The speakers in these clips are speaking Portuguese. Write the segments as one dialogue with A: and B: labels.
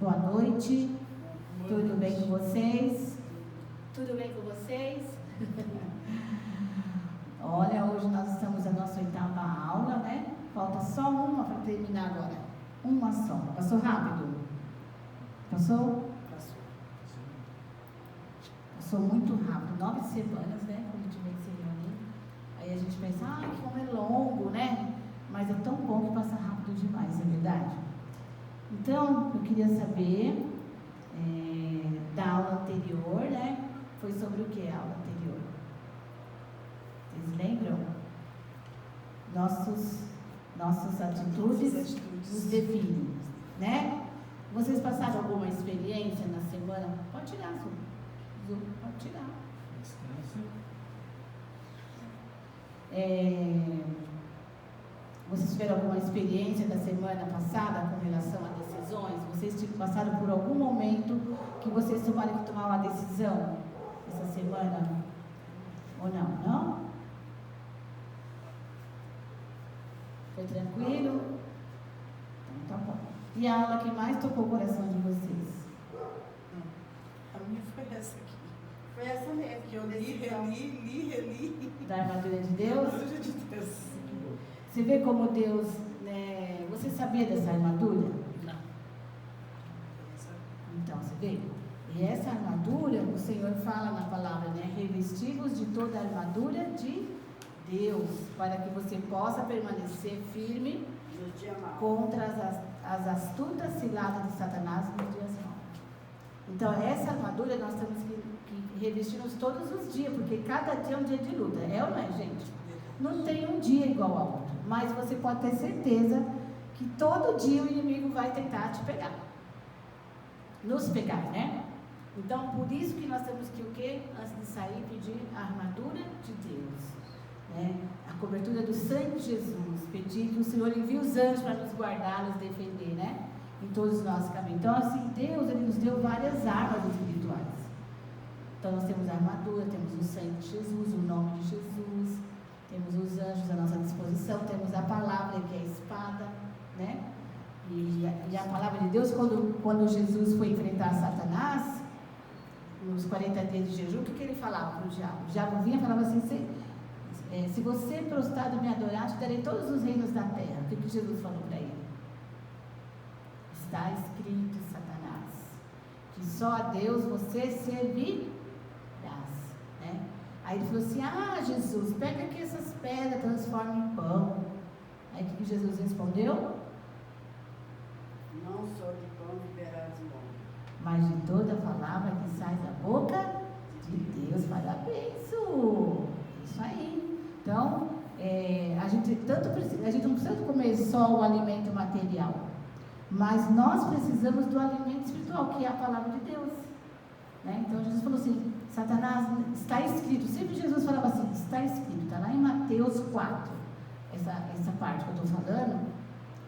A: Boa noite. Tudo bem com vocês? Tudo bem com vocês? Olha, hoje nós estamos na nossa 8ª aula, né? Falta só uma para terminar agora. Uma só. Passou rápido? Passou? Passou muito rápido. 9 semanas, né? Quando a gente vem se reunir. Aí a gente pensa, como é longo, né? Mas é tão bom que passa rápido demais, é verdade? Então, eu queria saber, da aula anterior, né? Foi sobre o que a aula anterior? Vocês lembram? Nossas atitudes nos definem, né? Vocês passaram alguma experiência na semana? Pode tirar, Zu, pode tirar. Vocês tiveram alguma experiência da semana passada com relação a decisões? Vocês passaram por algum momento que vocês tiveram que tomar uma decisão essa semana? Ou não? Não? Foi tranquilo? Então tá bom. E a aula que mais tocou o coração de vocês?
B: A minha foi essa aqui.
C: Foi essa mesmo, que eu
B: Reli.
A: Da armadura de Deus? Você vê como Deus, né? Você sabia dessa armadura?
B: Não.
A: Então, você vê? E essa armadura, o Senhor fala na palavra, né? Revestivos de toda a armadura de Deus, para que você possa permanecer firme contra as astutas ciladas de Satanás nos dias maus. Então, essa armadura nós temos que revestir-nos todos os dias, porque cada dia é um dia de luta. É ou não é, gente? Não tem um dia igual ao outro, mas você pode ter certeza que todo dia o inimigo vai tentar te pegar. Nos pegar, né? Então, por isso que nós temos que o quê? Antes de sair, pedir a armadura de Deus, né? A cobertura do sangue de Jesus, pedir que o Senhor envie os anjos para nos guardar, nos defender, né? Em todos os nossos caminhos. Então, assim, Deus, Ele nos deu várias armas espirituais. Então, nós temos a armadura, temos o sangue de Jesus, o nome de Jesus, temos os anjos à nossa disposição, temos a palavra, que é a espada, né? E a palavra de Deus, quando Jesus foi enfrentar Satanás, nos 40 dias de jejum, o que ele falava para o diabo? O diabo vinha e falava assim, se você prostrado me adorar, te darei todos os reinos da terra. O que Jesus falou para ele? Está escrito, Satanás, que só a Deus você servirás, né? Aí ele falou assim, Jesus, pega aqui essas pedras, transforma em pão. Aí o que Jesus respondeu?
C: Não só de pão viverás o homem,
A: mas de toda palavra que sai da boca de Deus. Parabéns, isso aí. Então, a gente não precisa comer só o alimento material, mas nós precisamos do alimento espiritual, que é a palavra de Deus, né? Então Jesus falou assim, Satanás, está escrito, sempre Jesus falava assim, está escrito, está lá em Mateus 4, essa parte que eu estou falando,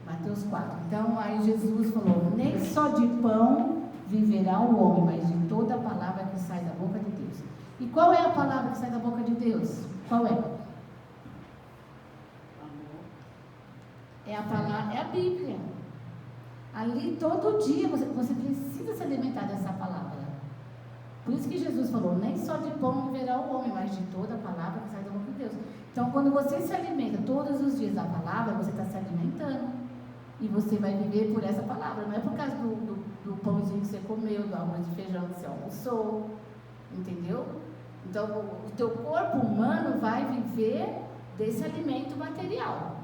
A: Mateus 4. Então aí Jesus falou, nem só de pão viverá o homem, mas de toda a palavra que sai da boca de Deus. E qual é a palavra que sai da boca de Deus? Qual é? É a Bíblia. Ali todo dia você precisa se alimentar dessa palavra. Por isso que Jesus falou, nem só de pão viverá o homem, mas de toda a palavra que sai da boca de Deus. Então quando você se alimenta todos os dias da palavra, você está se alimentando. E você vai viver por essa palavra. Não é por causa do pãozinho que você comeu, do arroz de feijão que você almoçou. Entendeu? Então o teu corpo humano vai viver desse alimento material.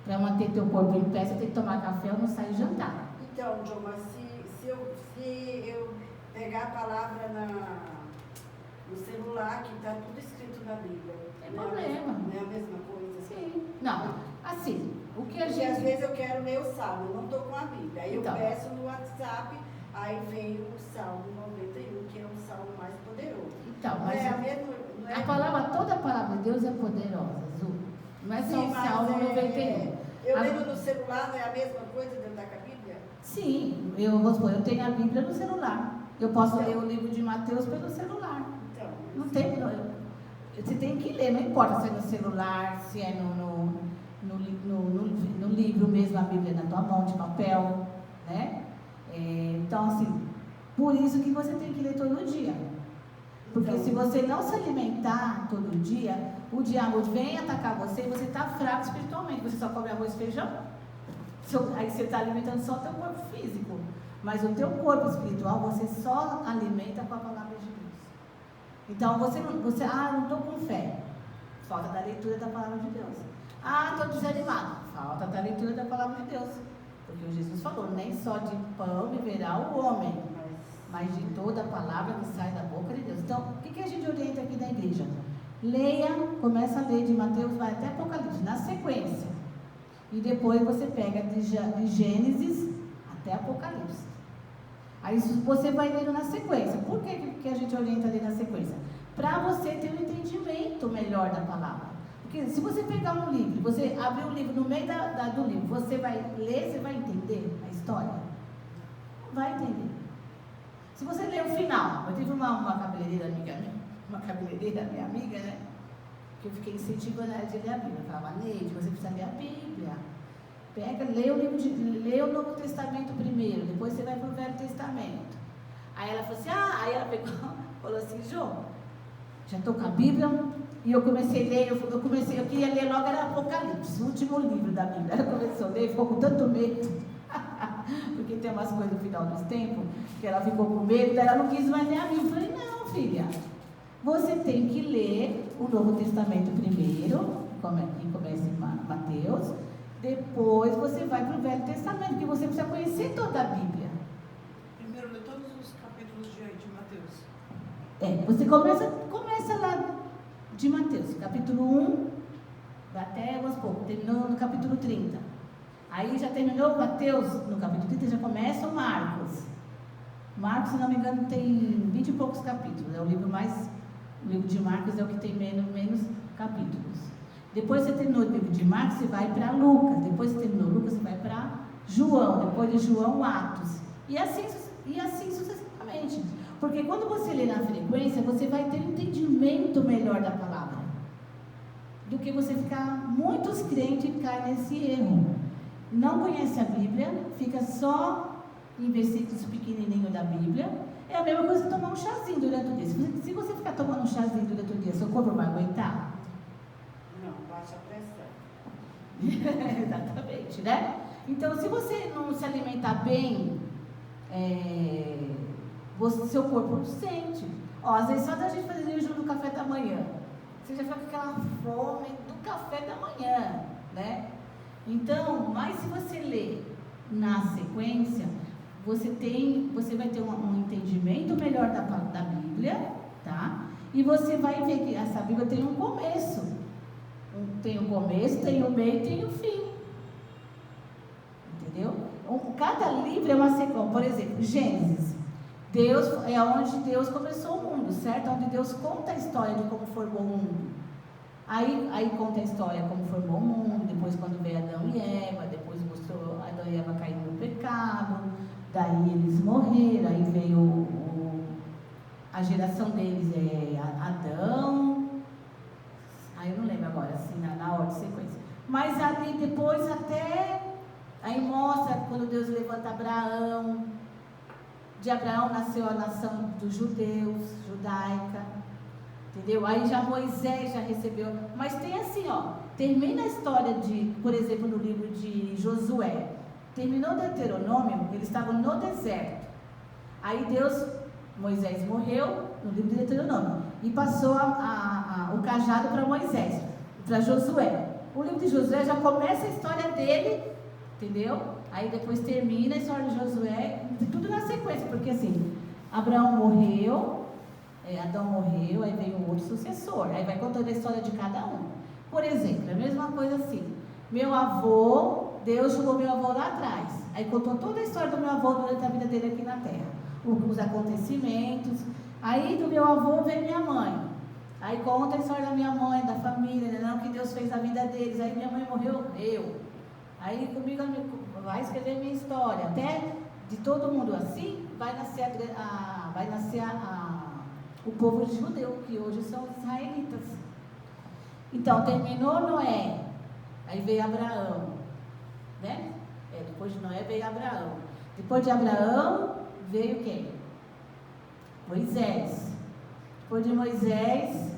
A: Para manter teu corpo em pé, você tem que tomar café ou não sair jantar.
C: Então, João, mas se eu pegar a palavra no celular, que está tudo escrito na Bíblia,
A: tem problema.
C: Não é a mesma coisa?
A: Sim. Não, assim, o que a
C: Porque
A: gente...
C: às vezes eu quero ler o Salmo, eu não estou com a Bíblia. Aí
A: Então.
C: eu peço no WhatsApp, aí vem o Salmo 91, que é o Salmo mais poderoso.
A: Então, mas
C: não é a mesma, não é...
A: toda a palavra de Deus é poderosa, Zu. Não é só
C: Sim,
A: o Salmo 91.
C: Eu lendo no celular, não é a mesma coisa dentro da Bíblia?
A: Sim, eu tenho a Bíblia no celular. Eu posso ler o livro de Mateus pelo celular.
C: Então,
A: Não tem problema. Você tem que ler, não importa se é no celular, se é no livro mesmo, a Bíblia na tua mão, de papel, né? Então, assim, por isso que você tem que ler todo dia. Porque se você não se alimentar todo dia, o diabo vem atacar você e você está fraco espiritualmente. Você só come arroz e feijão. Aí você está alimentando só o teu corpo físico. Mas o teu corpo espiritual, você só alimenta com a palavra de Deus. Então, não estou com fé. Falta da leitura da palavra de Deus. Estou desanimado. Falta da leitura da palavra de Deus. Porque Jesus falou, nem só de pão viverá o homem, mas de toda a palavra que sai da boca de Deus. Então, o que a gente orienta aqui na igreja? Leia, começa a ler de Mateus, vai até Apocalipse, na sequência. E depois você pega de Gênesis até Apocalipse. Aí você vai lendo na sequência. Por que a gente orienta a ler na sequência? Para você ter um entendimento melhor da palavra. Porque se você pegar um livro, você abrir o livro no meio do livro, você vai ler, você vai entender a história? Não vai entender. Se você ler o final, eu tive uma cabeleireira minha amiga, né? Que eu fiquei incentivando ela de ler a Bíblia. Eu falava, Neide, você precisa ler a Bíblia. Lê o Novo Testamento primeiro, depois você vai para o Velho Testamento. Aí ela falou assim, aí ela falou assim, Jô, já estou com a Bíblia, e eu comecei a ler, eu queria ler logo, era Apocalipse, o último livro da Bíblia. Ela começou a ler, ficou com tanto medo, porque tem umas coisas no final dos tempos, que ela ficou com medo, daí ela não quis mais ler a Bíblia. Eu falei, não, filha, você tem que ler o Novo Testamento primeiro, que começa em Mateus, depois você vai para o Velho Testamento, porque você precisa conhecer toda a Bíblia.
B: Primeiro lê todos os capítulos de Mateus.
A: Você começa lá de Mateus, capítulo 1, até, vamos supor, terminou no capítulo 30. Aí já terminou Mateus, no capítulo 30 já começa o Marcos. Marcos, se não me engano, tem 20 e poucos capítulos. O livro de Marcos é o que tem menos capítulos. Depois você terminou o livro de Marcos, você vai para Lucas. Depois você terminou Lucas, você vai para João. Depois de João, Atos. E assim sucessivamente. Porque quando você lê na frequência, você vai ter um entendimento melhor da palavra. Do que você ficar, muitos crentes caem nesse erro. Não conhece a Bíblia, fica só em versículos pequenininhos da Bíblia. É a mesma coisa que tomar um chazinho durante o dia. Se você ficar tomando um chazinho durante o dia, seu corpo vai aguentar?
C: Não, baixa a pressão.
A: Exatamente, né? Então, se você não se alimentar bem, seu corpo não sente. Às vezes só da gente fazer jejum do café da manhã, você já fica com aquela fome do café da manhã, né? Então, mas se você ler na sequência, você vai ter um entendimento melhor da Bíblia, tá? E você vai ver que essa Bíblia tem um começo. Tem um começo, tem um meio e tem um fim. Entendeu? Cada livro é uma sequência. Por exemplo, Gênesis. Deus é onde Deus começou o mundo, certo? Onde Deus conta a história de como formou o mundo. Aí conta a história como formou o mundo, depois quando veio Adão e Eva, depois mostrou Adão e Eva caindo no pecado, daí eles morreram, aí veio a geração deles Adão, aí eu não lembro agora, assim, na ordem de sequência. Mas ali depois aí mostra quando Deus levanta Abraão, de Abraão nasceu a nação dos judeus, judaica, entendeu? Aí já Moisés já recebeu, mas tem assim, termina a história por exemplo, no livro de Josué, terminou o Deuteronômio, eles estavam no deserto, aí Moisés morreu no livro de Deuteronômio, e passou o cajado para Moisés, para Josué. O livro de Josué já começa a história dele, entendeu? Aí depois termina a história de Josué, tudo na sequência, porque assim, Abraão morreu, Adão morreu, aí veio um outro sucessor, aí vai contando a história de cada um. Por exemplo, a mesma coisa assim, meu avô, Deus chamou meu avô lá atrás, aí contou toda a história do meu avô durante a vida dele aqui na terra, os acontecimentos. Aí do meu avô veio minha mãe, aí conta a história da minha mãe, da família, né, que Deus fez na vida deles. Aí minha mãe morreu, aí comigo vai escrever minha história, até de todo mundo assim, vai nascer o povo judeu, que hoje são os israelitas. Então, terminou Noé, aí veio Abraão, né? Depois de Noé veio Abraão. Depois de Abraão, veio quem? Moisés. Depois de Moisés,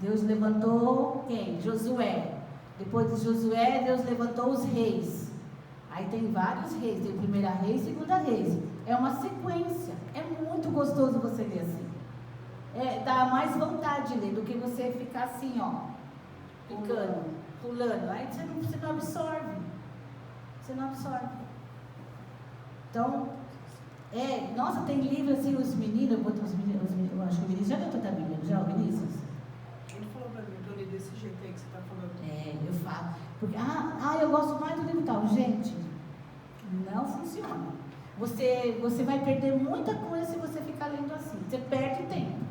A: Deus levantou quem? Josué. Depois de Josué, Deus levantou os reis. Aí tem vários reis, tem primeira reis, segunda reis. É uma sequência. É muito gostoso você ler assim. Dá mais vontade de ler do que você ficar assim, ó, ficando, pulando. Aí você não absorve. Você não absorve. Então, nossa, tem livro assim, os meninos, eu acho que o Vinícius já deu tanta Bíblia, já, o Vinícius?
B: Ele falou pra mim, eu li desse jeito aí que você está falando.
A: Eu falo. Porque, eu gosto mais do livro tal. Gente, não funciona. Você vai perder muita coisa se você ficar lendo assim. Você perde tempo.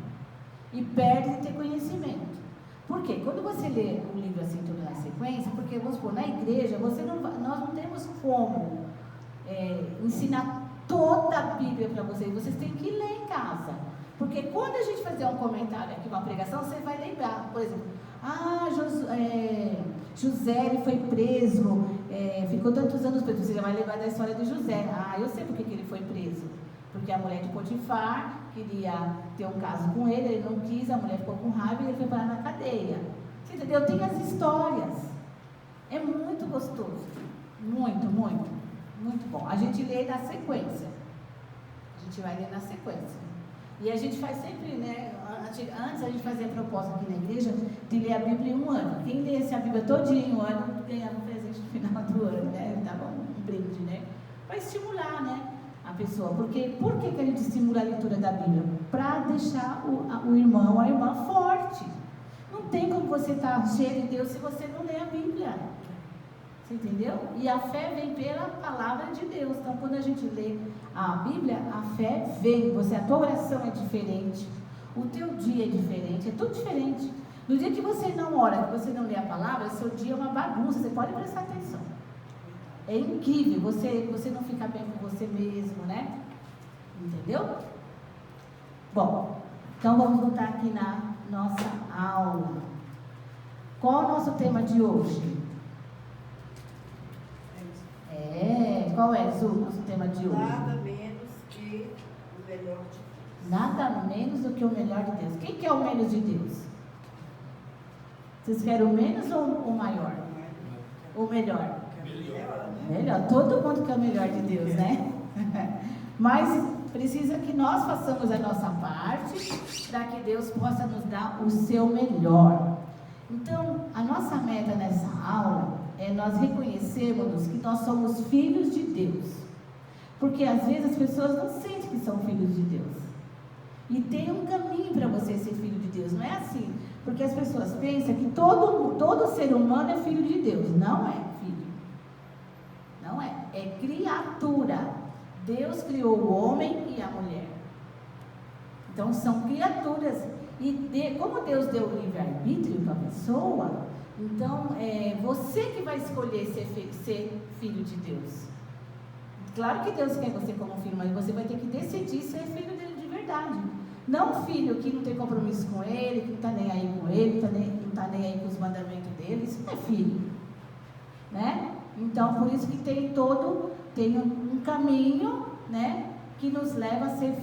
A: E perde de ter conhecimento. Por quê? Quando você lê um livro assim, tudo na sequência, porque, vamos supor, na igreja, nós não temos como ensinar toda a Bíblia para vocês. Vocês têm que ler em casa. Porque quando a gente fazer um comentário aqui, uma pregação, você vai lembrar, por exemplo, José ele foi preso, ficou tantos anos preso. Você já vai lembrar da história de José. Eu sei por que ele foi preso. Porque a mulher de Potifar queria ter um caso com ele não quis, a mulher ficou com raiva e ele foi parar na cadeia. Você entendeu? Tem as histórias. É muito gostoso. Muito, muito, muito bom. A gente lê na sequência. A gente vai ler na sequência. E a gente faz sempre, né? Antes a gente fazia a proposta aqui na igreja de ler a Bíblia em um ano. Quem lesse a Bíblia todinha em um ano, ganhava um presente no final do ano, né? Dava um brinde, né? Para estimular, né? A pessoa. Porque, por que a gente estimula a leitura da Bíblia? Para deixar o irmão, a irmã forte. Não tem como você estar cheio de Deus se você não lê a Bíblia. Você entendeu? E a fé vem pela palavra de Deus. Então, quando a gente lê a Bíblia, a fé vem. A tua oração é diferente. O teu dia é diferente. É tudo diferente. No dia que você não ora, que você não lê a palavra, seu dia é uma bagunça. Você pode prestar atenção. É incrível. Você não fica bem com você mesmo, né? Entendeu? Bom, então vamos voltar aqui na nossa aula. Qual é o nosso tema de hoje? Qual é o nosso tema de hoje?
C: Nada menos que o melhor de Deus.
A: Nada menos do que o melhor de Deus. Quem quer o menos de Deus? Vocês querem o menos ou o maior? O melhor? Melhor. Todo mundo quer o melhor de Deus, né? Mas precisa que nós façamos a nossa parte para que Deus possa nos dar o seu melhor. Então, a nossa meta nessa aula é nós reconhecermos que nós somos filhos de Deus. Porque às vezes as pessoas não sentem que são filhos de Deus. E tem um caminho para você ser filho de Deus. Não é assim. Porque as pessoas pensam que todo ser humano é filho de Deus. Não é filho. Não é. É criatura. Deus criou o homem e a mulher. Então são criaturas. E como Deus deu o livre-arbítrio para a pessoa, então é você que vai escolher ser filho de Deus. Claro que Deus quer você como filho, mas você vai ter que decidir ser filho dele de verdade. Não um filho que não tem compromisso com ele, que não está nem aí com ele, não está nem aí com os mandamentos dele. Isso não é filho, né? Então, por isso que tem um caminho, né, que nos leva a ser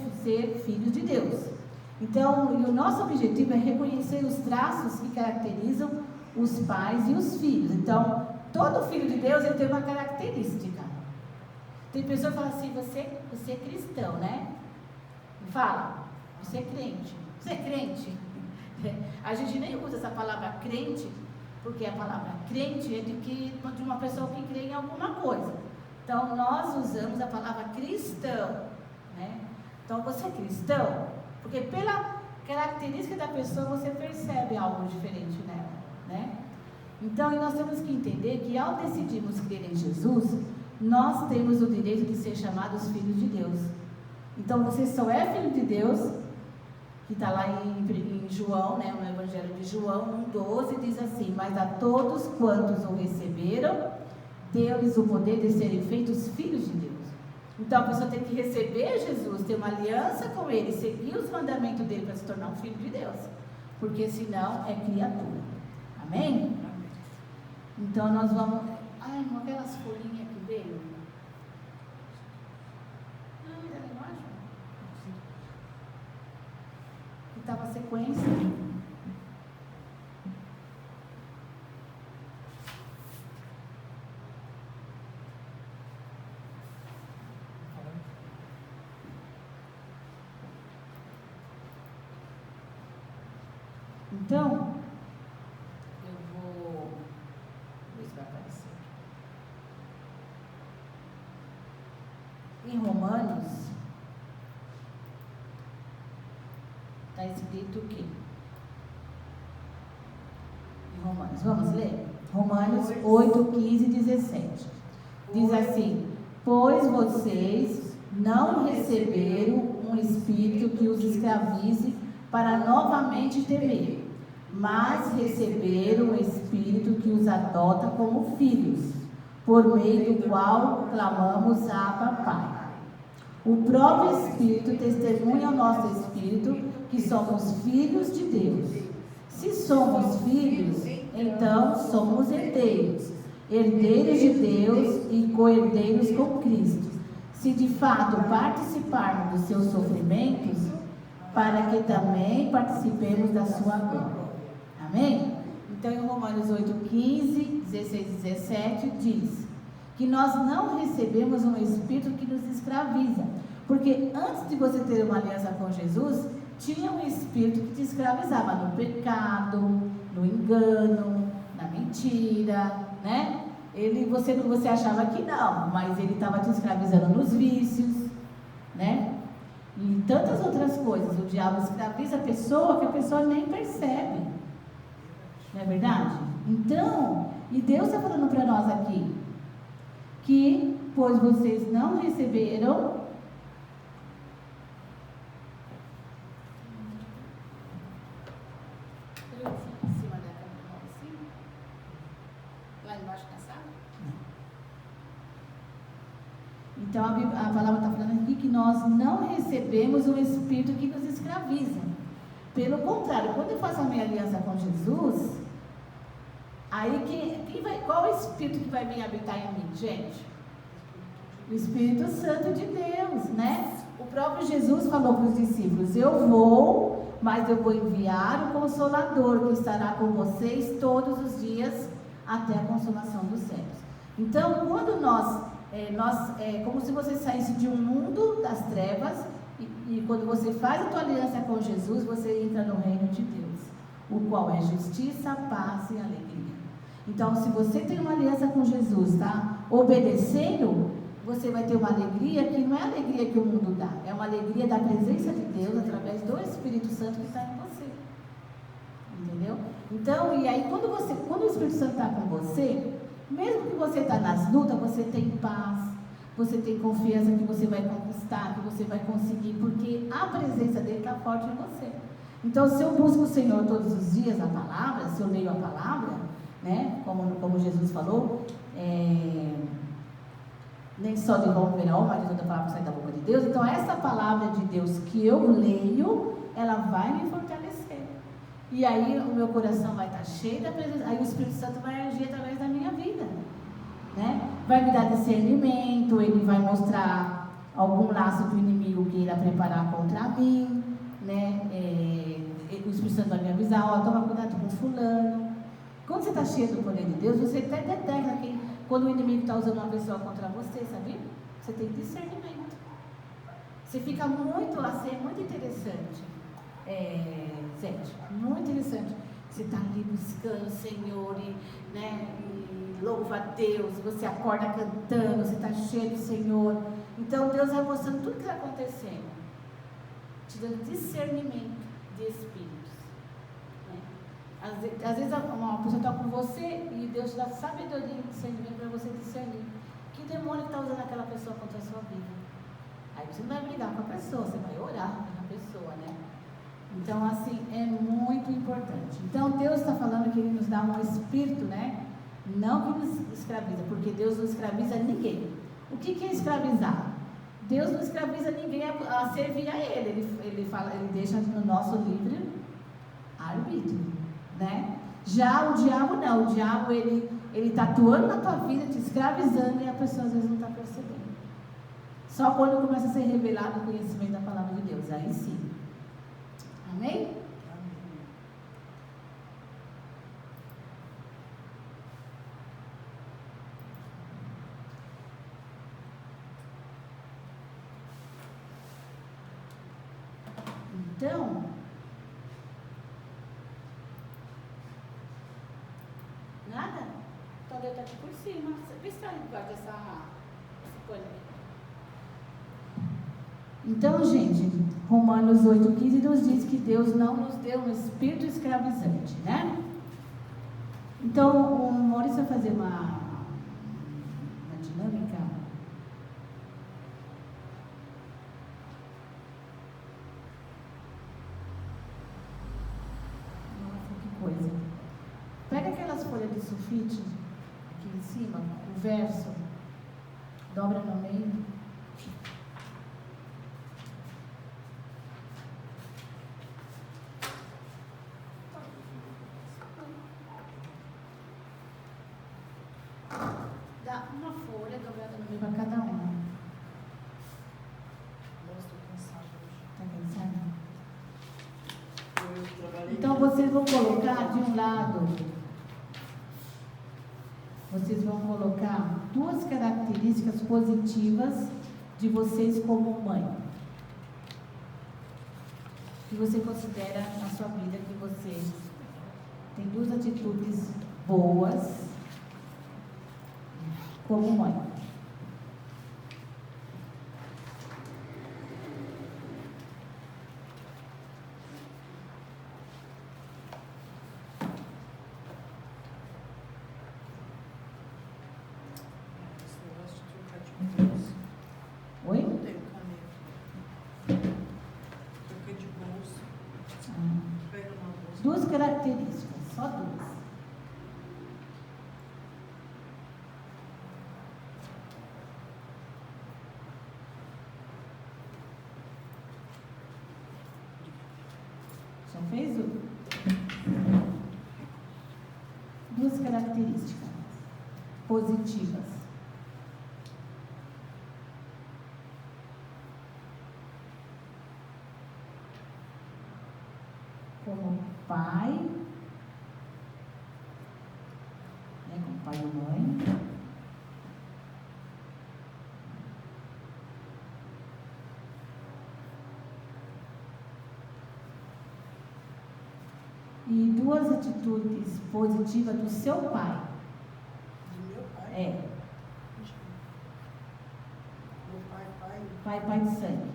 A: filhos de Deus. Então, o nosso objetivo é reconhecer os traços que caracterizam os pais e os filhos. Então, todo filho de Deus ele tem uma característica. Tem pessoa que fala assim, você é cristão, né? Fala, você é crente. Você é crente? A gente nem usa essa palavra crente, porque a palavra crente é de uma pessoa que crê em alguma coisa. Então, nós usamos a palavra cristão, né? Então, você é cristão? Porque pela característica da pessoa, você percebe algo diferente nela, né? Então, nós temos que entender que ao decidirmos crer em Jesus, nós temos o direito de ser chamados filhos de Deus. Então, você só é filho de Deus, que está lá em João, né, no Evangelho de João 1,12, diz assim: mas a todos quantos o receberam, deu-lhes o poder de serem feitos filhos de Deus. Então, a pessoa tem que receber Jesus, ter uma aliança com Ele, seguir os mandamentos dEle para se tornar um filho de Deus. Porque senão é criatura. Amém? Então, nós vamos... Ai, irmão, aquelas folhinhas que veio. consequência. Então, eu vou ver se vai aparecer. Em Romanos, está escrito o quê? Em Romanos, vamos ler? Romanos 8, 15 e 17. Diz assim: pois vocês não receberam um espírito que os escravize para novamente temer, mas receberam um espírito que os adota como filhos, por meio do qual clamamos Abba, Pai. O próprio Espírito testemunha ao nosso espírito que somos filhos de Deus. Se somos filhos, então somos herdeiros, herdeiros de Deus e co-herdeiros com Cristo, se de fato participarmos dos seus sofrimentos, para que também participemos da sua glória. Amém? Então, em Romanos 8, 15, 16 e 17, diz que nós não recebemos um espírito que nos escraviza, porque antes de você ter uma aliança com Jesus, tinha um espírito que te escravizava no pecado, no engano, na mentira, né? Você achava que não, mas ele estava te escravizando nos vícios, né? E tantas outras coisas. O diabo escraviza a pessoa que a pessoa nem percebe. Não é verdade? Então, e Deus está falando para nós aqui, que, pois vocês não receberam em cima da cama, assim, lá embaixo na sala? Então a palavra está falando aqui que nós não recebemos um espírito que nos escraviza. Pelo contrário, quando eu faço a minha aliança com Jesus, aí qual é o espírito que vai vir habitar em mim, gente? O Espírito Santo de Deus, né? O próprio Jesus falou para os discípulos: eu vou, mas eu vou enviar o Consolador, que estará com vocês todos os dias até a consumação dos séculos. Então, quando é como se você saísse de um mundo das trevas, e quando você faz a tua aliança com Jesus, você entra no reino de Deus, o qual é justiça, paz e alegria. Então, se você tem uma aliança com Jesus, tá? Obedecendo, você vai ter uma alegria que não é a alegria que o mundo dá, é uma alegria da presença de Deus através do Espírito Santo que está em você. Entendeu? Então, e aí quando o Espírito Santo está com você, mesmo que você está nas lutas, você tem paz, você tem confiança que você vai conquistar, que você vai conseguir, porque a presença dele está forte em você. Então, se eu busco o Senhor todos os dias, a palavra, se eu leio a palavra, né, como Jesus falou, nem só de pão viverá o homem, mas de toda a palavra que sai da boca de Deus. Então, essa palavra de Deus que eu leio, ela vai me fortalecer. E aí, o meu coração vai estar cheio da presença, aí o Espírito Santo vai agir através da minha vida, né? Vai me dar discernimento, ele vai mostrar algum laço do inimigo que irá preparar contra mim, né? O Espírito Santo vai me avisar: ó, toma cuidado com fulano. Quando você está cheio do poder de Deus, você até detecta quando o inimigo está usando uma pessoa contra você, sabe? Você tem discernimento. Você fica muito assim, é muito interessante. Gente, muito interessante. Você está ali buscando o Senhor e louva a Deus, você acorda cantando, você está cheio do Senhor. Então Deus vai mostrando tudo que está acontecendo, te dando discernimento de espíritos, né? Às vezes uma pessoa está com você e Deus te dá sabedoria e discernimento para você discernir que demônio está usando aquela pessoa contra a sua vida. Aí você não vai brigar com a pessoa, você vai orar pela pessoa, né? Então, assim, é muito importante. Então, Deus está falando que Ele nos dá um espírito, né? Não que nos escraviza, porque Deus não escraviza ninguém. O que é escravizar? Deus não escraviza ninguém a servir a Ele. Ele deixa no nosso livre arbítrio, né? Já o diabo não. O diabo, ele está atuando na tua vida, te escravizando, e a pessoa às vezes não está percebendo. Só quando começa a ser revelado o conhecimento da palavra de Deus, aí sim. Amém? Então, nada? Então Deus está aqui por cima. Vê se está embaixo desse pano aqui. Então, gente, Romanos 8,15 nos diz que Deus não nos deu um espírito escravizante, né? Então, o Maurício vai fazer uma dinâmica. Nossa, que coisa. Pega aquelas folhas de sulfite aqui em cima, o verso, dobra no meio. Dá uma folha dobrada no meio para cada uma.
B: Estou cansada hoje.
A: Está cansada? Então vocês vão colocar de um lado, vocês vão colocar duas características positivas de vocês como mãe. Que você considera na sua vida que você tem duas atitudes boas como mãe.
B: Esse negócio de trocar de bolsa.
A: Oi?
B: Não tenho caneta. Troquei de bolsa. Pega uma bolsa.
A: Duas características, só duas. Já fez o? Duas características positivas. Como pai, né, como pai e mãe. E duas atitudes positivas do seu pai.
B: Do meu pai?
A: É,
B: Meu pai,
A: pai de sangue.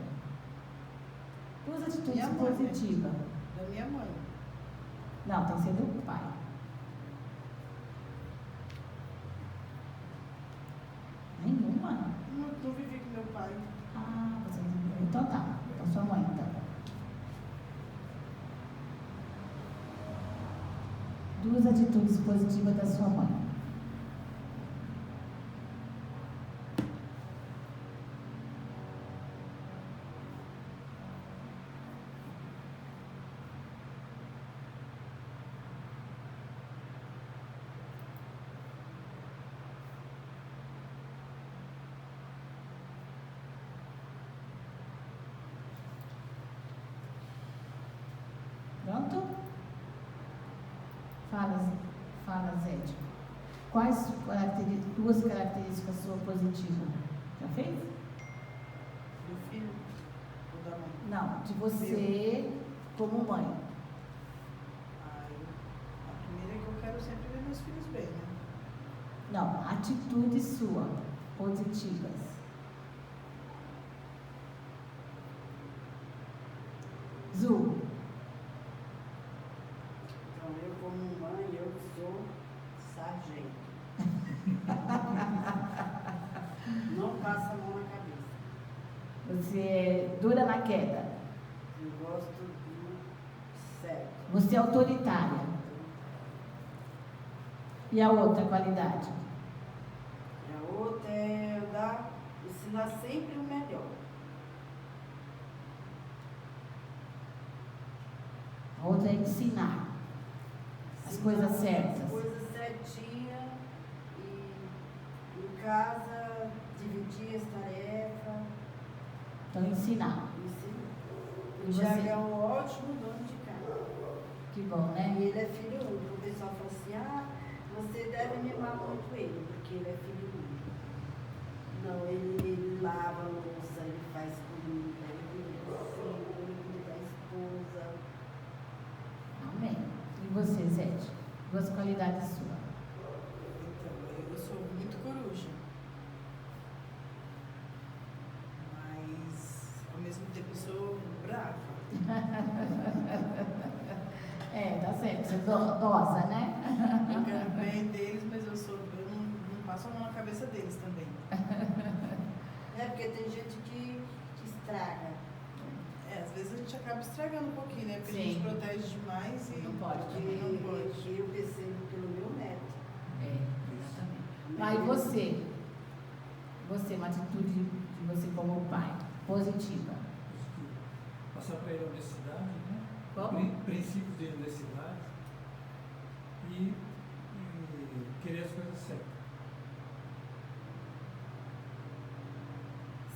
A: Duas atitudes
B: Minha mãe, né?
A: positivas.
B: da minha mãe.
A: Não, tem que ser do pai. Nenhuma?
B: Não vivi com meu pai.
A: Ah, você não viu. Então tá. Então sua mãe, então. Duas atitudes positivas da sua mãe. Pronto? Fala, Zédio. Quais duas características suas positivas? Já fez?
B: Do filho ou da mãe?
A: Não, de você como mãe.
B: Ai, a primeira é que eu quero sempre ver meus filhos bem, né?
A: Não, atitude sua, positivas. Zu,
C: Então, eu como mãe, eu sou sargento. Não passa a mão na cabeça.
A: você é dura na queda.
C: Eu gosto do certo.
A: Você é autoritária. E a outra qualidade?
C: E a outra é ensinar sempre o melhor.
A: A outra é ensinar as coisas certas.
C: As coisas certinhas e em casa dividir as tarefas.
A: Então, ensinar.
C: O
A: E
C: Tiago
A: você?
C: é um ótimo dono de casa.
A: Que bom,
C: E
A: né?
C: ele é filho único. O pessoal fala assim, você deve mimar muito ele, porque ele é filho único. Não, ele lava a louça, ele faz comida, ele cuida do filho, ele cuida da esposa.
A: duas qualidades suas.
B: Então, eu sou muito coruja. Mas, ao mesmo tempo, eu sou brava.
A: Tá certo, você é dosa, né?
B: Eu quero bem deles, mas eu não passo a mão na cabeça deles também.
C: Porque tem gente que estraga.
B: Às vezes a gente acaba estragando um pouquinho, né? Porque
A: Sim.
B: a gente protege demais e
A: Não pode.
B: não pode.
C: Eu percebo pelo meu neto.
A: Exatamente. Mas você, uma atitude de você como pai, positiva.
D: Passar para ele a honestidade, né?
A: Como?
D: Princípios de honestidade e querer as coisas certas.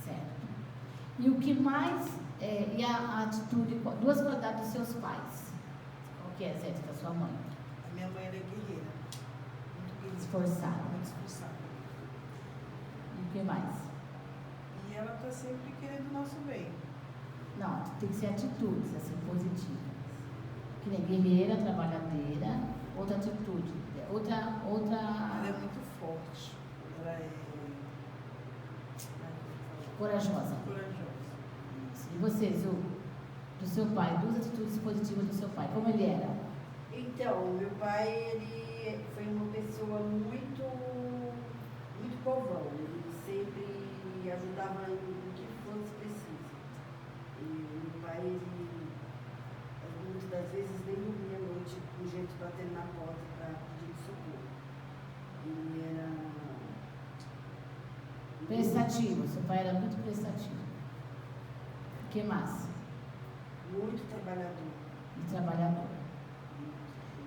A: Certo. E o que mais, e a atitude, duas qualidades dos seus pais. Qual que é, Zé, da sua mãe?
B: A minha mãe ela é guerreira. Muito guerreira.
A: Esforçada.
B: Muito esforçada.
A: E o que mais?
B: E ela está sempre querendo o nosso bem.
A: Não, tem que ser atitudes, assim, positivas. Que nem guerreira, trabalhadeira, outra atitude, outra...
B: Ela é muito forte. Ela é...
A: corajosa.
B: Corajosa.
A: E você, Zu, do seu pai, duas atitudes positivas do seu pai, como ele era?
C: Então, meu pai, ele foi uma pessoa muito povão. Ele sempre ajudava em o que fosse preciso. E meu pai, ele muitas das vezes nem dormia à noite com gente batendo na porta para pedir socorro. Ele era
A: Prestativo, seu pai era muito prestativo. O que mais?
C: muito trabalhador.
A: E trabalhador.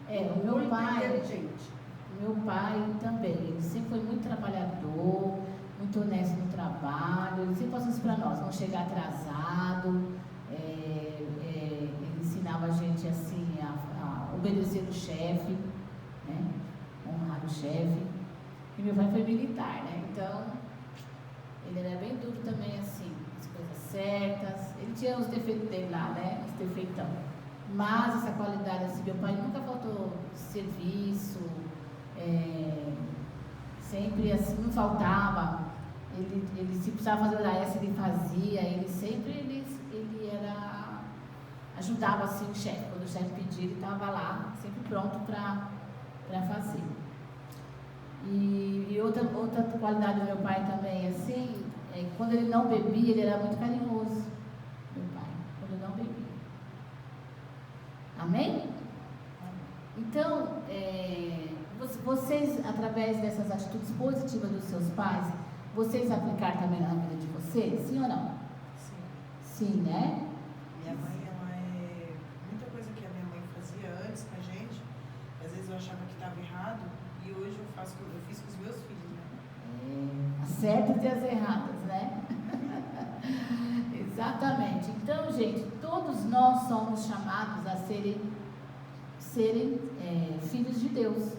A: O meu
C: Muito
A: pai...
C: inteligente.
A: Meu pai também, ele sempre foi muito trabalhador, muito honesto no trabalho, ele sempre passou isso para nós, não chegar atrasado, ele ensinava a gente assim a obedecer o chefe, né? Honrar o chefe. E meu pai foi militar, né? Então, ele era bem duro também, assim, as coisas certas, ele tinha os defeitos dele lá, né? Os defeitão. Mas essa qualidade, assim, meu pai nunca faltou serviço, sempre assim, não faltava, ele se precisava fazer hora extra, ele fazia, ele ajudava assim o chefe, quando o chefe pedia, ele estava lá, sempre pronto para fazer. E outra qualidade do meu pai também, assim, quando ele não bebia, ele era muito carinhoso, meu pai, quando ele não bebia. Amém? Então, vocês, através dessas atitudes positivas dos seus pais, vocês aplicar também na vida de vocês? Sim ou não?
B: Sim.
A: Sim, né?
B: Minha mãe, ela é... Muita coisa que a minha mãe fazia antes com a gente, às vezes eu achava que estava errado, e hoje eu fiz com os meus filhos, né?
A: As certas e as erradas, né? Exatamente. Então, gente, todos nós somos chamados a serem filhos de Deus.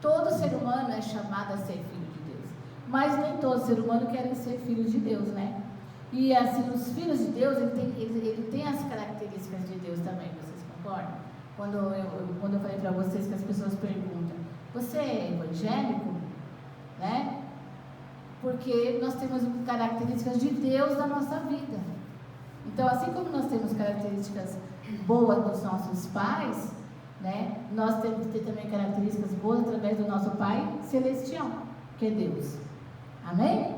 A: Todo ser humano é chamado a ser filho de Deus. Mas nem todo ser humano quer ser filho de Deus, né? E assim, os filhos de Deus, ele tem as características de Deus também, vocês concordam? Quando eu falei para vocês que as pessoas perguntam, você é evangélico? Né? Porque nós temos características de Deus na nossa vida. Então, assim como nós temos características boas dos nossos pais, né, nós temos que ter também características boas através do nosso Pai Celestial, que é Deus. Amém?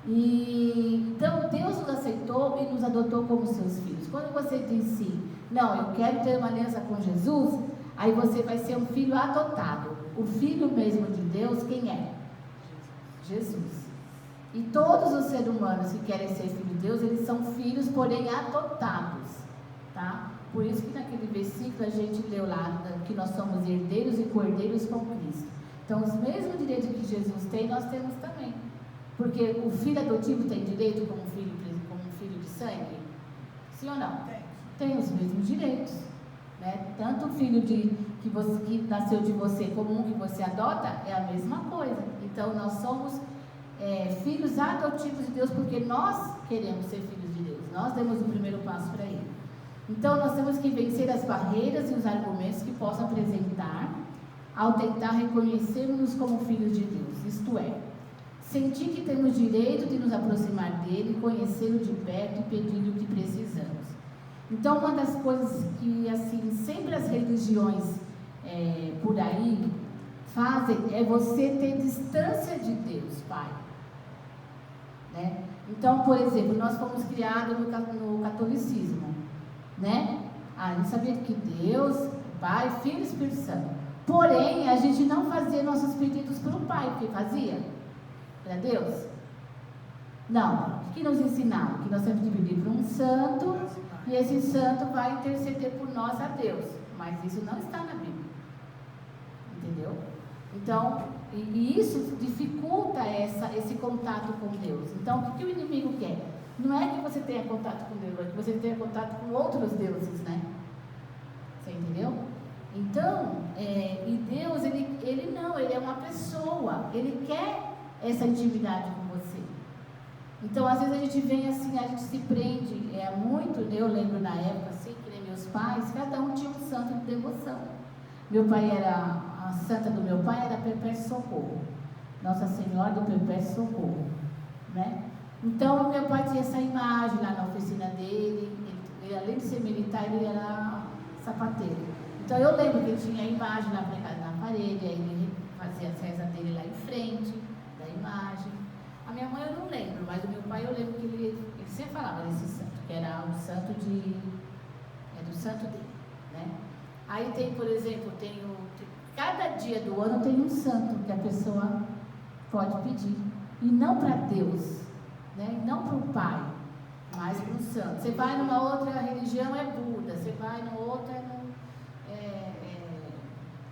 A: Então, Deus nos aceitou e nos adotou como seus filhos. Quando você diz sim, não, eu quero ter uma aliança com Jesus, aí você vai ser um filho adotado. O filho mesmo de Deus, quem é? Jesus. E todos os seres humanos que querem ser filho de Deus, eles são filhos, porém adotados, tá? Por isso que naquele versículo a gente leu lá que nós somos herdeiros e cordeiros com Cristo. Então, os mesmos direitos que Jesus tem, nós temos também. Porque o filho adotivo tem direito como filho de sangue? Sim ou não? Tem os mesmos direitos, né? Tanto o filho que nasceu de você como um que você adota é a mesma coisa. Então, nós somos filhos adotivos de Deus porque nós queremos ser filhos de Deus. Nós demos o primeiro passo para Ele. Então, nós temos que vencer as barreiras e os argumentos que possam apresentar ao tentar reconhecermos-nos como filhos de Deus, isto é, sentir que temos direito de nos aproximar dele, conhecê-lo de perto e pedir-lhe o que precisamos. Então, uma das coisas que, assim, sempre as religiões por aí fazem é você ter distância de Deus, Pai. Né? Então, por exemplo, nós fomos criados no catolicismo, né? A gente sabia que Deus, Pai, Filho e Espírito Santo. Porém, a gente não fazia nossos pedidos para o Pai, porque fazia para Deus. Não. O que nos ensinaram? Que nós temos que pedir para um santo e esse santo vai interceder por nós a Deus. Mas isso não está na Bíblia. Entendeu? Então, e isso dificulta esse contato com Deus. Então, o que o inimigo quer? Não é que você tenha contato com Deus, é que você tenha contato com outros deuses, né? Você entendeu? Então, e Deus, ele não, ele é uma pessoa, ele quer essa intimidade com você. Então, às vezes a gente vem assim, a gente se prende, muito, eu lembro na época, assim, que nem meus pais, cada um tinha um santo de devoção. A santa do meu pai era Perpétuo Socorro, Nossa Senhora do Perpétuo Socorro, né? Então, meu pai tinha essa imagem lá na oficina dele, ele além de ser militar, ele era sapateiro. Então, eu lembro que ele tinha a imagem lá na parede, aí ele fazia as rezas dele lá em frente da imagem. A minha mãe eu não lembro, mas o meu pai eu lembro que ele sempre falava desse santo, que era um santo do santo dele, né? Aí tem, por exemplo, cada dia do ano tem um santo que a pessoa pode pedir, e não para Deus, né? E não para o Pai, mas para o santo. Você vai numa outra religião, é Buda, você vai numa outra,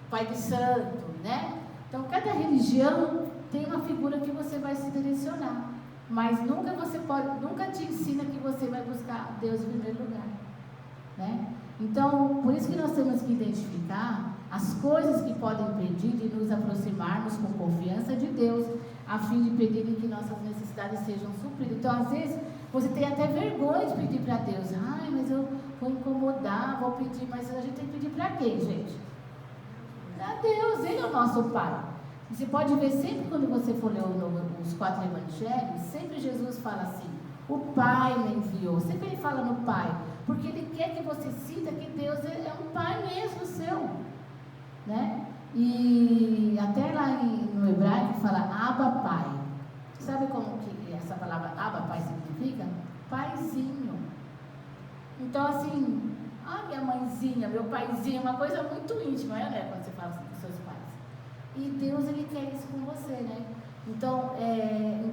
A: Pai de Santo, né? Então, cada religião tem uma figura que você vai se direcionar, mas nunca te ensina que você vai buscar Deus em primeiro lugar, né? Então, por isso que nós temos que identificar as coisas que podem impedir de nos aproximarmos com confiança de Deus, a fim de pedir que nossas necessidades sejam supridas. Então, às vezes, você tem até vergonha de pedir para Deus. Ai, mas eu vou incomodar, vou pedir, mas a gente tem que pedir para quem, gente? Para Deus, Ele é o nosso Pai. Você pode ver sempre quando você for ler os 4 evangelhos, sempre Jesus fala assim, o Pai me enviou. Sempre Ele fala no Pai, porque Ele quer que você sinta que Deus é um Pai mesmo seu, né? E até lá no hebraico fala Abba Pai. Sabe como que essa palavra Abba Pai significa? Paizinho. Então assim, minha mãezinha, meu paizinho, uma coisa muito íntima, né? Quando você fala assim com seus pais. E Deus, Ele quer isso com você, né? Então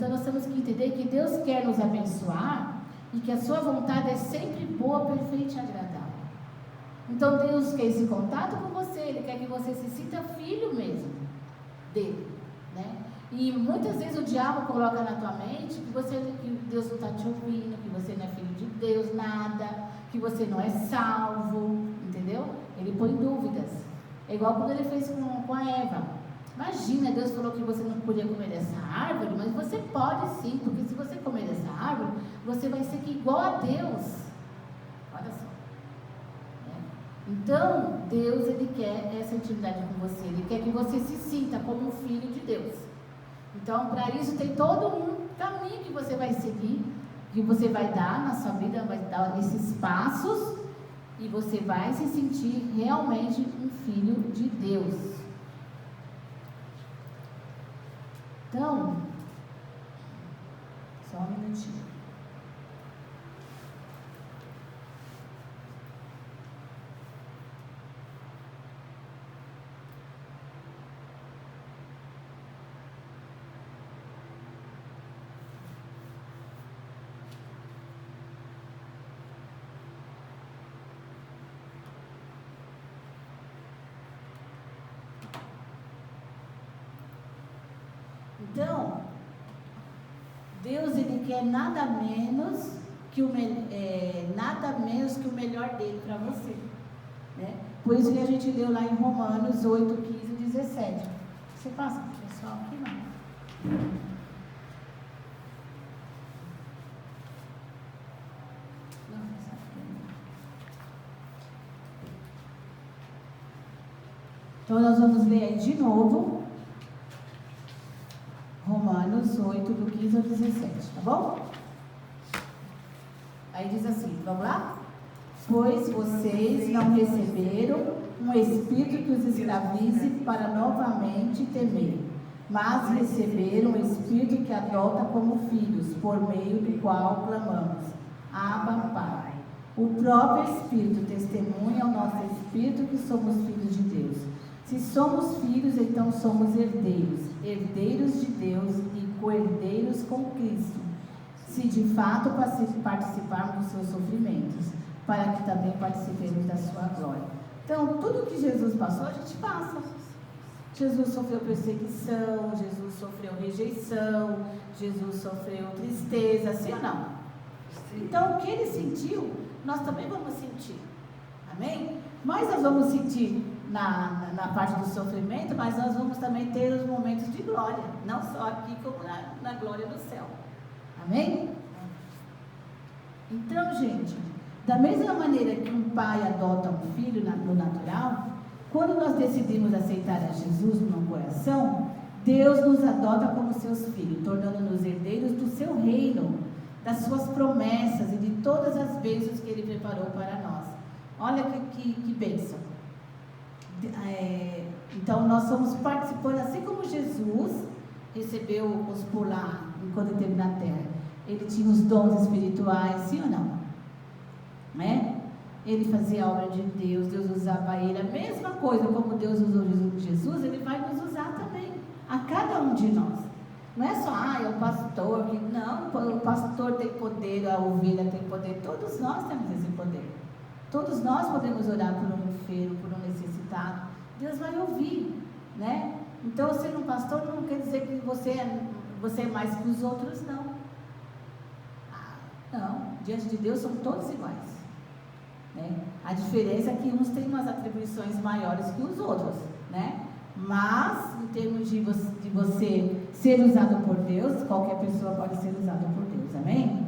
A: nós temos que entender que Deus quer nos abençoar e que a sua vontade é sempre boa, perfeita e agradável. Então Deus quer esse contato com você, Ele quer que você se sinta filho mesmo dele, né? E muitas vezes o diabo coloca na tua mente que Deus não está te ouvindo, que você não é filho de Deus, nada, que você não é salvo, entendeu? Ele põe dúvidas. É igual quando ele fez com a Eva. Imagina, Deus falou que você não podia comer dessa árvore, mas você pode sim, porque se você comer dessa árvore, você vai ser igual a Deus. Olha só. Então, Deus, Ele quer essa intimidade com você, Ele quer que você se sinta como um filho de Deus. Então, para isso tem todo um caminho que você vai seguir, que você vai dar na sua vida, vai dar esses passos, e você vai se sentir realmente um filho de Deus. Então, só um minutinho. Então, Deus, Ele quer nada menos que o melhor dele para você, né? Por isso que a gente leu lá em Romanos 8, 15 e 17. Você passa para o pessoal aqui, não? Então nós vamos ler aí de novo Romanos 8, do 15 ao 17, tá bom? Aí diz assim, vamos lá? Pois vocês não receberam um espírito que os escravize para novamente temer, mas receberam um espírito que adota como filhos, por meio do qual clamamos, Abba, Pai. O próprio Espírito testemunha ao nosso espírito que somos filhos de Deus. Se somos filhos, então somos herdeiros, herdeiros de Deus e co-herdeiros com Cristo, se de fato participarmos dos seus sofrimentos, para que também participemos da sua glória. Então, tudo que Jesus passou, a gente passa. Jesus sofreu perseguição, Jesus sofreu rejeição, Jesus sofreu tristeza, sim ou não? Então, o que ele sentiu, nós também vamos sentir. Amém? Mas nós vamos sentir na parte do sofrimento, mas nós vamos também ter os momentos de glória, não só aqui como na glória do céu. Amém? Então, gente, da mesma maneira que um pai adota um filho no natural, quando nós decidimos aceitar a Jesus no coração, Deus nos adota como seus filhos, tornando-nos herdeiros do seu reino, das suas promessas e de todas as bênçãos que Ele preparou para nós. Olha que bênção. Então nós somos participantes, assim como Jesus recebeu os por lá, enquanto esteve na terra. Ele tinha os dons espirituais, sim ou não? Né? Ele fazia a obra de Deus, Deus usava ele. A mesma coisa como Deus usou Jesus, Ele vai nos usar também, a cada um de nós. Não é só, é o pastor, não, o pastor tem poder, a ovelha tem poder, todos nós temos esse poder. Todos nós podemos orar por um enfermo, por um necessitado. Deus vai ouvir, né? Então, ser um pastor não quer dizer que você é mais que os outros, não. Não, diante de Deus somos todos iguais, né? A diferença é que uns têm umas atribuições maiores que os outros, né? Mas, em termos de você ser usado por Deus, qualquer pessoa pode ser usada por Deus, amém?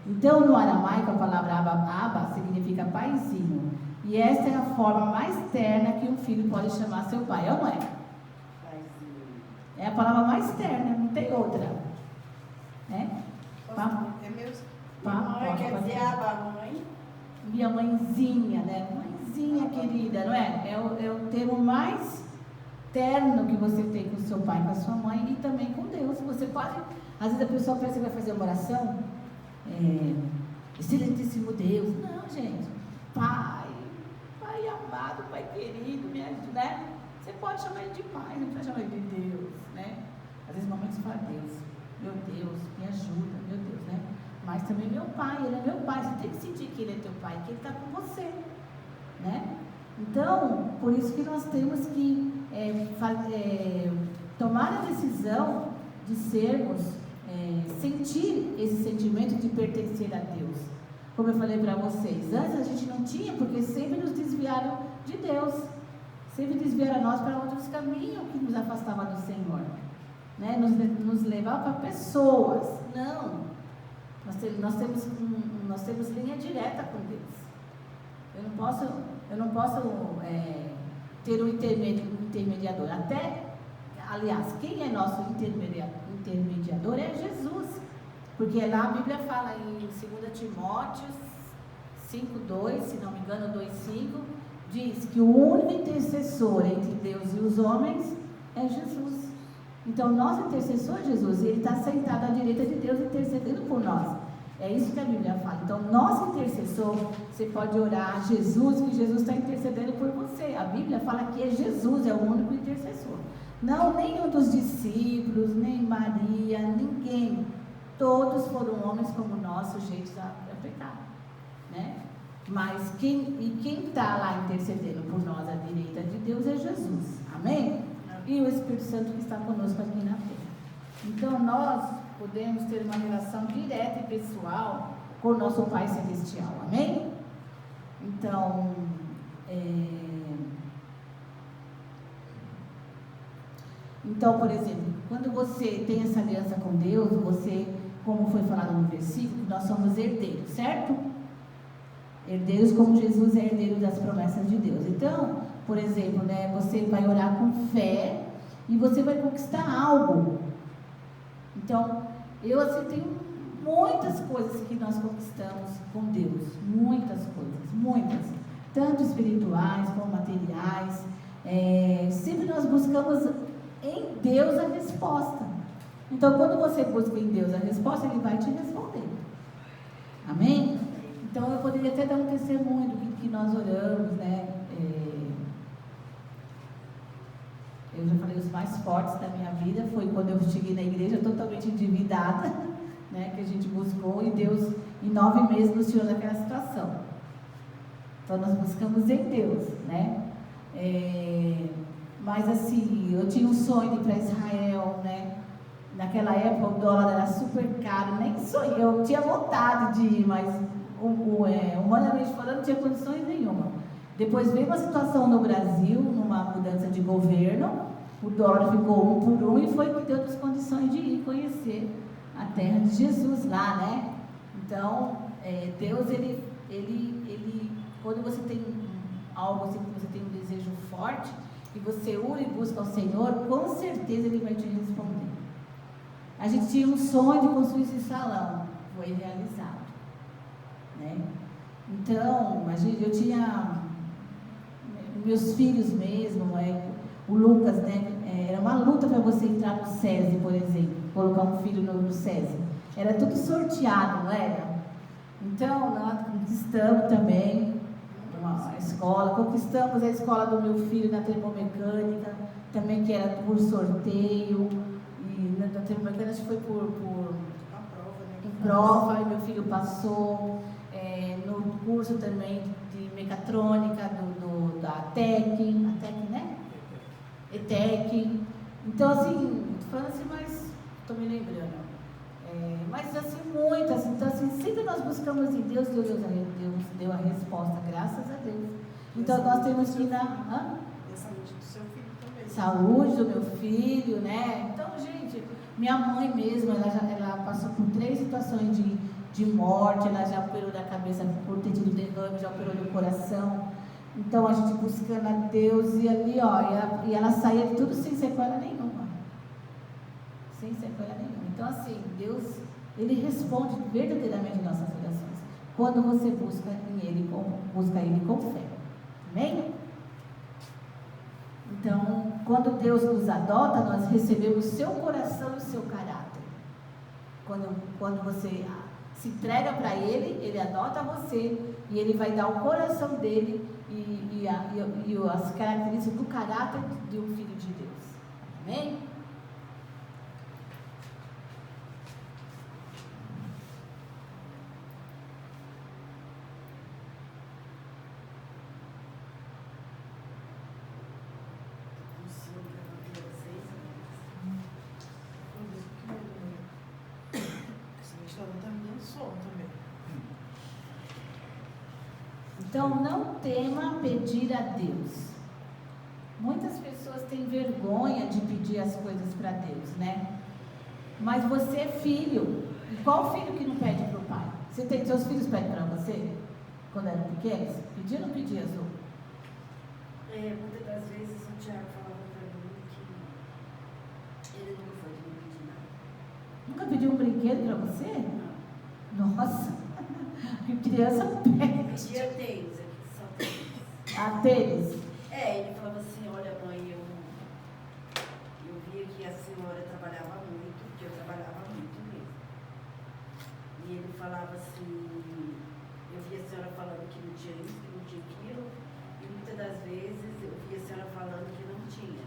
A: Então, no aramaico, a palavra Abba significa paizinho. E esta é a forma mais terna que um filho pode chamar seu pai, ou não é?
C: Paizinho.
A: É a palavra mais terna, não tem outra. Né?
B: É mesmo?
C: Mãe quer dizer Abba, mãe?
A: Minha mãezinha, né? Mãezinha querida, não é? É o termo mais terno que você tem com seu pai, com a sua mãe e também com Deus. Você pode, às vezes a pessoa pensa que vai fazer uma oração, excelentíssimo Deus. Não, gente, pai amado, pai querido, me ajuda, né? Você pode chamar ele de pai, não precisa chamar ele de Deus, né? Às vezes momentos você fala, Deus, meu Deus, me ajuda, meu Deus, né? Mas também meu pai, ele é meu pai, você tem que sentir que ele é teu pai, que ele está com você, né? Então, por isso que nós temos que tomar a decisão de sermos, sentir esse sentimento de pertencer a Deus. Como eu falei para vocês, antes a gente não tinha, porque sempre nos desviaram de Deus, sempre desviaram nós para outros caminhos que nos afastavam do Senhor, né? Nos levavam para pessoas. Não, nós temos linha direta com Deus. Eu não posso ter um intermediador. Aliás, quem é nosso intermediador é Jesus. Porque lá a Bíblia fala em 2 Timóteo 5:2, se não me engano, 2:5, diz que o único intercessor entre Deus e os homens é Jesus. Então, nosso intercessor é Jesus, e Ele está sentado à direita de Deus intercedendo por nós. É isso que a Bíblia fala. Então, nosso intercessor, você pode orar a Jesus, que Jesus está intercedendo por você. A Bíblia fala que é Jesus, é o único intercessor. Não nenhum dos discípulos, nem Maria, ninguém. Todos foram homens como nós, sujeitos a pecado, né? Mas quem está lá intercedendo por nós à direita de Deus é Jesus, amém? E o Espírito Santo que está conosco aqui na terra. Então nós podemos ter uma relação direta e pessoal com o nosso Pai Celestial, amém? Então, por exemplo, quando você tem essa aliança com Deus, como foi falado no versículo, nós somos herdeiros, certo? Herdeiros como Jesus é herdeiro das promessas de Deus. Então, por exemplo, né, você vai orar com fé e você vai conquistar algo. Então, eu assim tenho muitas coisas que nós conquistamos com Deus, muitas coisas, muitas, tanto espirituais como materiais. Sempre nós buscamos em Deus a resposta. Então, quando você busca em Deus a resposta, Ele vai te responder. Amém? Então, eu poderia até dar um testemunho do que nós oramos, né? Eu já falei, os mais fortes da minha vida foi quando eu cheguei na igreja totalmente endividada, né? Que a gente buscou e Deus, em 9 meses, nos tirou daquela situação. Então, nós buscamos em Deus, né? Mas assim, eu tinha um sonho de ir para Israel, né? Naquela época o dólar era super caro, nem sonhei, eu tinha vontade de ir, mas humanamente falando, não tinha condições nenhuma. Depois veio uma situação no Brasil, numa mudança de governo, o dólar ficou 1 por 1 e foi que deu as condições de ir conhecer a terra de Jesus lá, né? Então, Deus, ele, quando você tem algo assim, que você tem um desejo forte, e você ora e busca ao Senhor, com certeza Ele vai te responder. A gente tinha um sonho de construir esse salão, foi realizado, né? Então, eu tinha meus filhos mesmo, o Lucas, né? Era uma luta para você entrar no SESI, por exemplo, colocar um filho no SESI. Era tudo sorteado, não era? Então, nós conquistamos também uma escola, conquistamos a escola do meu filho na termomecânica, também que era por sorteio. Na termomecânica acho que foi por prova, e meu filho passou. No curso também de mecatrônica da TEC, né? ETEC. Então, assim, estou falando assim, mas estou me lembrando. Mas, assim, muitas. Então, assim, sempre nós buscamos em Deus, Deus deu a resposta, graças a Deus. Então, nós temos que ir na...
B: E a saúde do seu filho também.
A: Saúde do meu filho, né? Então, gente, minha mãe mesmo, ela passou por 3 situações de morte, ela já operou da cabeça por ter tido derrame, já operou do coração. Então, a gente buscando a Deus e ali, ó, e ela saía de tudo sem sequela nenhuma. Sem sequela nenhuma. Então, assim, Deus, Ele responde verdadeiramente nossas orações. Quando você busca Ele com fé. Amém? Então, quando Deus nos adota, nós recebemos o seu coração e o seu caráter. Quando você se entrega para Ele, Ele adota você e Ele vai dar o coração dele e as características do caráter de um filho de Deus. Amém? Então, não tema pedir a Deus. Muitas pessoas têm vergonha de pedir as coisas para Deus, né? Mas você é filho. E qual filho que não pede para o pai? Seus filhos pedem para você? Quando eram pequenos? Pedia ou não pedia, Azul?
C: Muitas das vezes o Tiago falava para mim que ele nunca foi de me pedir nada.
A: Nunca pediu um brinquedo para você?
C: Não.
A: Nossa! Que criança pede.
C: Pedia tênis, aqui só tênis.
A: Ah, tênis?
C: Ele falava assim, olha mãe, eu via que a senhora trabalhava muito, que eu trabalhava muito mesmo. E ele falava assim, eu via a senhora falando que não tinha isso, que não tinha aquilo, e muitas das vezes eu via a senhora falando que não tinha.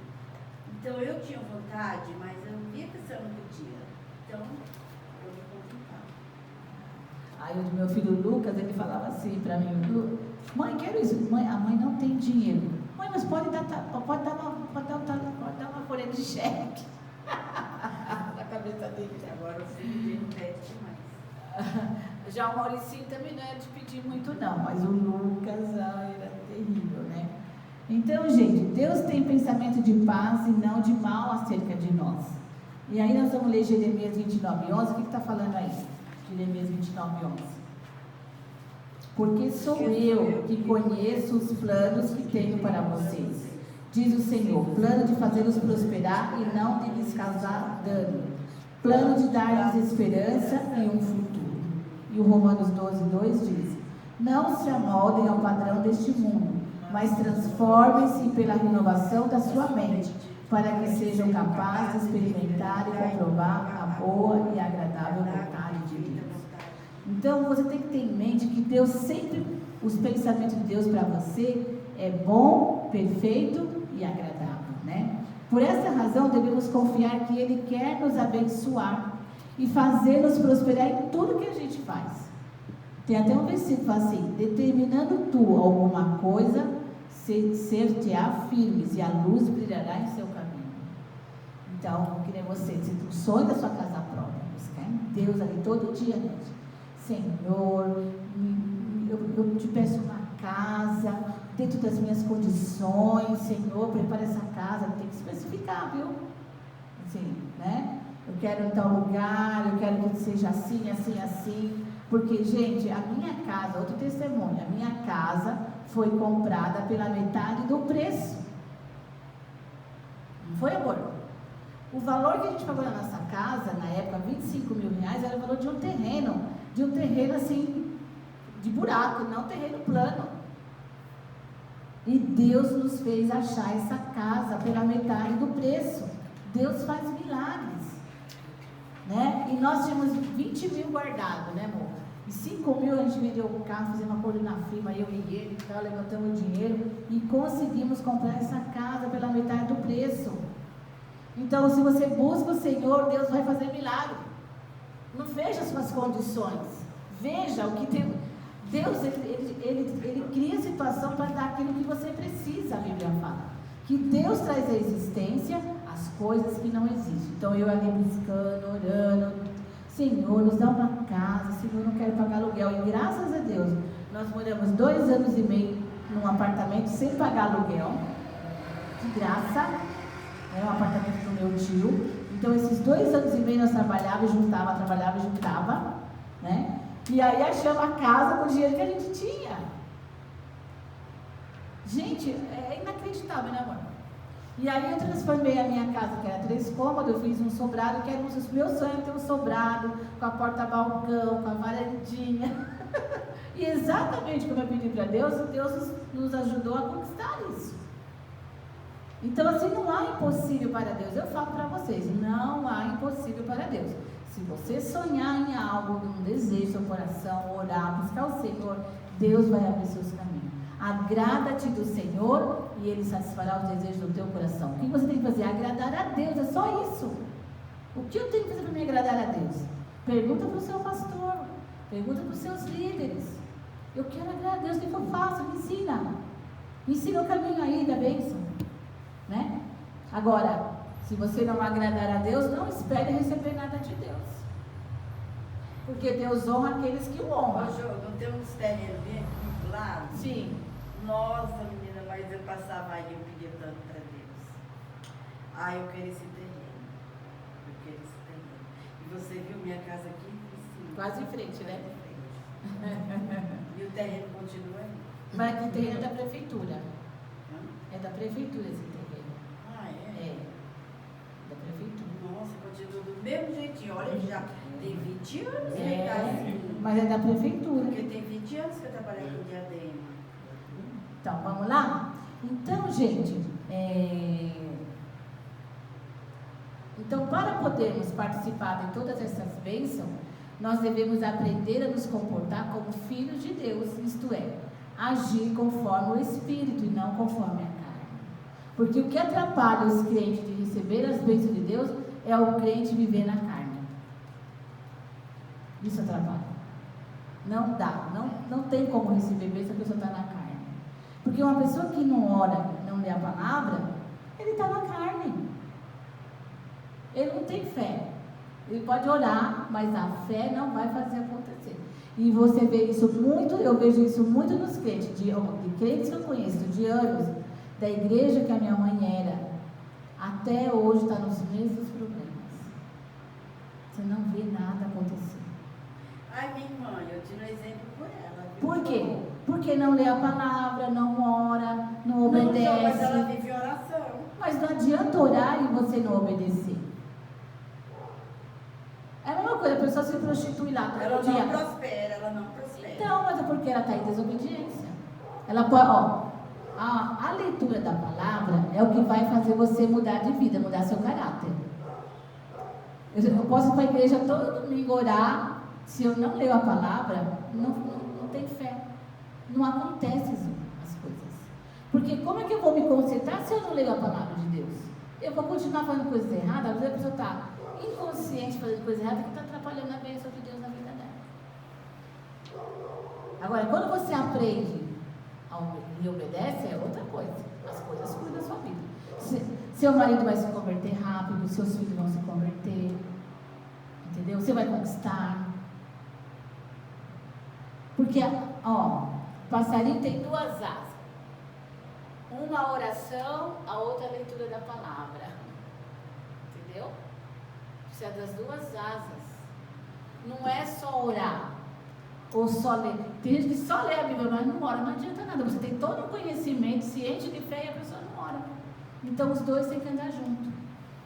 C: Então eu tinha vontade, mas eu via que a senhora não podia. Então eu me contentava.
A: Aí o meu filho Lucas, ele falava assim para mim, mãe, quero isso. Mãe, a mãe não tem dinheiro. Mãe, mas pode dar uma folha de cheque. Na cabeça dele.
C: Agora o filho dele pede demais.
A: Já o Mauricinho também não era de pedir muito não, mas o Lucas era terrível, né? Então, gente, Deus tem pensamento de paz e não de mal acerca de nós. E aí nós vamos ler Jeremias 29:11. O que está falando aí? Jeremias 29:11. porque sou eu que conheço os planos que tenho para vocês, diz o Senhor, plano de fazê-los prosperar e não de lhes causar dano, plano de dar-lhes esperança e um futuro. E o Romanos 12:2 diz: não se amoldem ao padrão deste mundo, mas transformem-se pela renovação da sua mente, para que sejam capazes de experimentar e comprovar a boa e agradável vontade de Deus. Então você tem que ter em mente que Deus sempre, os pensamentos de Deus para você é bom, perfeito e agradável, né? Por essa razão devemos confiar que Ele quer nos abençoar e fazer-nos prosperar em tudo que a gente faz. Tem até um versículo que fala assim: determinando tu alguma coisa, ser-te-á firmes e a luz brilhará em seu caminho. Então, eu queria você, o sonho da sua casa própria, buscar em Deus ali todo dia, gente. Senhor, eu te peço uma casa dentro das minhas condições. Senhor, prepara essa casa. Tem que especificar, viu? Assim, né? Eu quero em tal lugar, eu quero que seja assim, assim, assim. Porque, gente, a minha casa, outro testemunho, a minha casa foi comprada pela metade do preço. Não foi, amor? O valor que a gente pagou na nossa casa, na época, R$25.000, era o valor de um terreno assim, de buraco, não terreno plano. E Deus nos fez achar essa casa pela metade do preço. Deus faz milagres, né? E nós tínhamos 20 mil guardados, né, amor? E 5 mil a gente vendeu o carro, fizemos um acordo na firma, eu e ele, então, levantamos o dinheiro e conseguimos comprar essa casa pela metade do preço. Então, se você busca o Senhor, Deus vai fazer milagre. Não veja as suas condições, veja o que tem. Deus, ele cria a situação para dar aquilo que você precisa. A Bíblia fala que Deus traz à existência as coisas que não existem. Então, eu ali buscando, orando: Senhor, nos dá uma casa. Senhor, não quero pagar aluguel. E graças a Deus, nós moramos 2 anos e meio num apartamento sem pagar aluguel, de graça. É um apartamento do meu tio. Então, esses 2 anos e meio nós trabalhava e juntava, né? E aí achamos a casa com o dinheiro que a gente tinha. Gente, é inacreditável, né, amor? E aí eu transformei a minha casa, que era 3 cômodos, eu fiz um sobrado, que era os meus sonhos, ter um sobrado, com a porta-balcão, com a varandinha. E exatamente como eu pedi para Deus, Deus nos ajudou a conquistar isso. Então, assim, não há impossível para Deus. Eu falo para vocês, não há impossível para Deus. Se você sonhar em algo, num desejo, seu coração, orar, buscar o Senhor, Deus vai abrir seus caminhos. Agrada-te do Senhor e Ele satisfará os desejos do teu coração. O que você tem que fazer? Agradar a Deus, é só isso. O que eu tenho que fazer para me agradar a Deus? Pergunta para o seu pastor, pergunta para os seus líderes. Eu quero agradar a Deus, o que eu faço? Me ensina. Me ensina o caminho aí da bênção. Né? Agora, se você não agradar a Deus, não espere receber nada de Deus, porque Deus honra aqueles que o honram.
C: Não tem uns terrenos bem aqui do lado?
A: Sim.
C: Nossa, menina, mas eu passava aí, eu pedia tanto para Deus. Eu quero esse terreno. E você viu minha casa aqui? Sim.
A: Quase em frente, né?
C: E o terreno continua aí?
A: Mas aqui tem da prefeitura. É da prefeitura esse terreno. É. Da prefeitura.
C: Nossa, continua do mesmo jeitinho. Olha, já tem 20 anos minha casa aqui.
A: Mas é da prefeitura.
C: Porque tem 20 anos que eu trabalho com Diadema.
A: Então, vamos lá? Então, gente, então, para podermos participar de todas essas bênçãos, nós devemos aprender a nos comportar como filhos de Deus, isto é, agir conforme o Espírito e não conforme a carne. Porque o que atrapalha os crentes de receber as bênçãos de Deus é o crente viver na carne. Isso atrapalha. Não dá, não tem como receber bênção se a pessoa está na carne. Porque uma pessoa que não ora, não lê a palavra, ele está na carne. Ele não tem fé. Ele pode orar, mas a fé não vai fazer acontecer. E você vê isso muito, eu vejo isso muito nos crentes, de crentes que eu conheço, de anos, da igreja que a minha mãe era, até hoje está nos mesmos problemas. Você não vê nada acontecer.
C: Minha irmã, eu tiro exemplo por ela.
A: Por quê? Porque não lê a palavra, não ora, não
C: Não,
A: obedece.
C: mas ela vive em oração.
A: Mas não adianta orar e você não obedecer. É a mesma coisa, a pessoa se prostitui lá todo
C: Ela
A: dia.
C: não prospera, ela não prospera.
A: Então, mas é porque ela está em desobediência. Ela pode, a leitura da palavra é o que vai fazer você mudar de vida, mudar seu caráter. Eu posso ir para a igreja todo domingo orar, se eu não leio a palavra, não tem fé. Não acontece as coisas. Porque como é que eu vou me concentrar se eu não leio a palavra de Deus? Eu vou continuar fazendo coisas erradas, às vezes a pessoa está inconsciente fazendo coisa errada que está atrapalhando a bênção de Deus na vida dela. Agora, quando você aprende e obedece, é outra coisa. As coisas cuidam da sua vida. Seu marido vai se converter rápido, seus filhos vão se converter. Entendeu? Você vai conquistar. Porque, passarinho tem duas asas. Uma oração, a outra leitura da palavra. Entendeu? Precisa das duas asas. Não é só orar. Ou só ler. Tem gente que só lê a Bíblia, mas não ora. Não adianta nada. Você tem todo um conhecimento, ciente de fé, e a pessoa não ora. Então os dois têm que andar junto.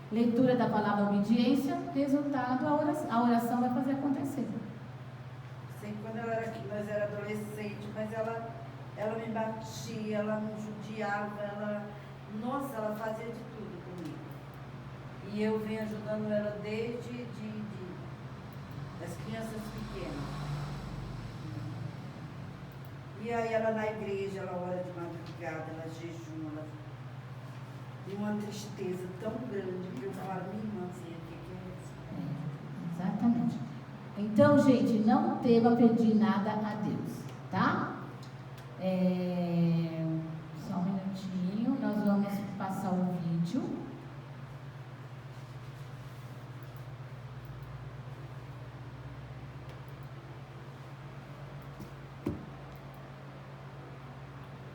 A: Leitura da palavra, obediência, resultado, a oração vai fazer acontecer.
C: Sei quando nós era adolescente, mas ela me batia, ela me judiava, ela fazia de tudo comigo. E eu venho ajudando ela desde as crianças pequenas. E aí ela na igreja, ela ora de madrugada, ela jejuma, e uma tristeza tão grande que eu falo, minha irmãzinha, o que é isso?
A: Exatamente. Então, gente, não tema pedir nada a Deus, tá? Só um minutinho, nós vamos passar o vídeo.